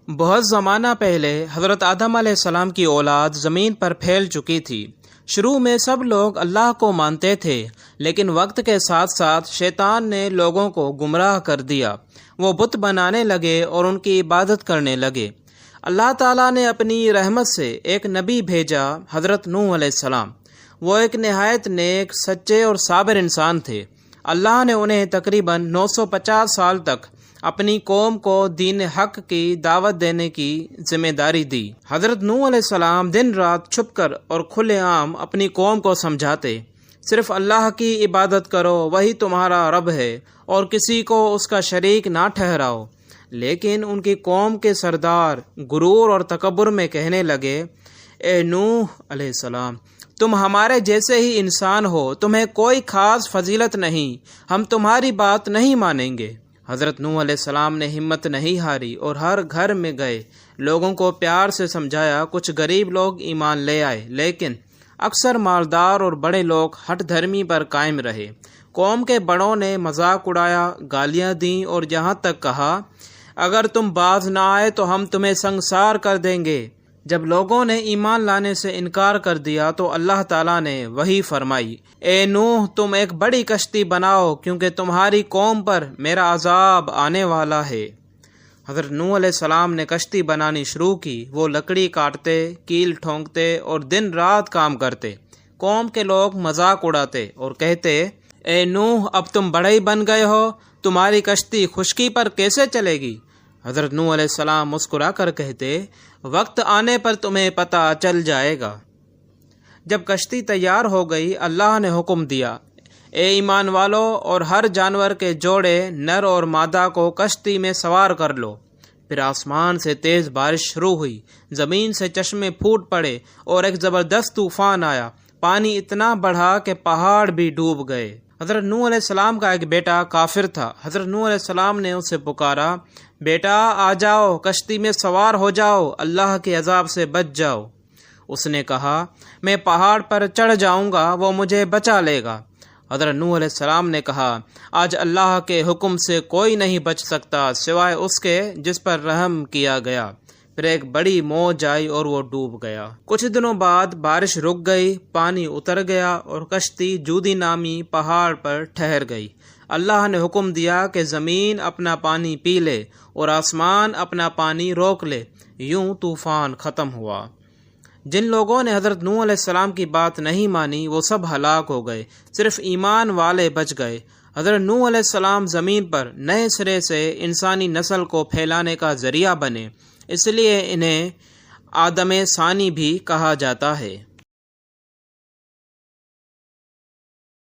بہت زمانہ پہلے حضرت آدم علیہ السلام کی اولاد زمین پر پھیل چکی تھی۔ شروع میں سب لوگ اللہ کو مانتے تھے، لیکن وقت کے ساتھ ساتھ شیطان نے لوگوں کو گمراہ کر دیا۔ وہ بت بنانے لگے اور ان کی عبادت کرنے لگے۔ اللہ تعالیٰ نے اپنی رحمت سے ایک نبی بھیجا، حضرت نوح علیہ السلام۔ وہ ایک نہایت نیک، سچے اور صابر انسان تھے۔ اللہ نے انہیں تقریباً 950 سال تک اپنی قوم کو دین حق کی دعوت دینے کی ذمہ داری دی۔ حضرت نوح علیہ السلام دن رات چھپ کر اور کھلے عام اپنی قوم کو سمجھاتے، صرف اللہ کی عبادت کرو، وہی تمہارا رب ہے، اور کسی کو اس کا شریک نہ ٹھہراؤ۔ لیکن ان کی قوم کے سردار غرور اور تکبر میں کہنے لگے، اے نوح علیہ السلام، تم ہمارے جیسے ہی انسان ہو، تمہیں کوئی خاص فضیلت نہیں، ہم تمہاری بات نہیں مانیں گے۔ حضرت نوح علیہ السلام نے ہمت نہیں ہاری اور ہر گھر میں گئے، لوگوں کو پیار سے سمجھایا۔ کچھ غریب لوگ ایمان لے آئے، لیکن اکثر مالدار اور بڑے لوگ ہٹ دھرمی پر قائم رہے۔ قوم کے بڑوں نے مذاق اڑایا، گالیاں دیں اور یہاں تک کہا، اگر تم باز نہ آئے تو ہم تمہیں سنگسار کر دیں گے۔ جب لوگوں نے ایمان لانے سے انکار کر دیا تو اللہ تعالیٰ نے وحی فرمائی، اے نوح، تم ایک بڑی کشتی بناؤ، کیونکہ تمہاری قوم پر میرا عذاب آنے والا ہے۔ حضرت نوح علیہ السلام نے کشتی بنانی شروع کی۔ وہ لکڑی کاٹتے، کیل ٹھونکتے اور دن رات کام کرتے۔ قوم کے لوگ مذاق اڑاتے اور کہتے، اے نوح، اب تم بڑے ہی بن گئے ہو، تمہاری کشتی خشکی پر کیسے چلے گی؟ حضرت نوح علیہ السلام مسکرا کر کہتے، وقت آنے پر تمہیں پتہ چل جائے گا۔ جب کشتی تیار ہو گئی، اللہ نے حکم دیا، اے ایمان والو، اور ہر جانور کے جوڑے نر اور مادہ کو کشتی میں سوار کر لو۔ پھر آسمان سے تیز بارش شروع ہوئی، زمین سے چشمے پھوٹ پڑے اور ایک زبردست طوفان آیا۔ پانی اتنا بڑھا کہ پہاڑ بھی ڈوب گئے۔ حضرت نوح علیہ السلام کا ایک بیٹا کافر تھا۔ حضرت نوح علیہ السلام نے اسے پکارا، بیٹا آ جاؤ، کشتی میں سوار ہو جاؤ، اللہ کے عذاب سے بچ جاؤ۔ اس نے کہا، میں پہاڑ پر چڑھ جاؤں گا، وہ مجھے بچا لے گا۔ حضرت نوح علیہ السلام نے کہا، آج اللہ کے حکم سے کوئی نہیں بچ سکتا سوائے اس کے جس پر رحم کیا گیا۔ پھر ایک بڑی موج آئی اور وہ ڈوب گیا۔ کچھ دنوں بعد بارش رک گئی، پانی اتر گیا اور کشتی جودی نامی پہاڑ پر ٹھہر گئی۔ اللہ نے حکم دیا کہ زمین اپنا پانی پی لے اور آسمان اپنا پانی روک لے۔ یوں طوفان ختم ہوا۔ جن لوگوں نے حضرت نوح علیہ السلام کی بات نہیں مانی، وہ سب ہلاک ہو گئے، صرف ایمان والے بچ گئے۔ حضرت نوح علیہ السلام زمین پر نئے سرے سے انسانی نسل کو پھیلانے کا ذریعہ بنے، اس لیے انہیں آدم ثانی بھی کہا جاتا ہے۔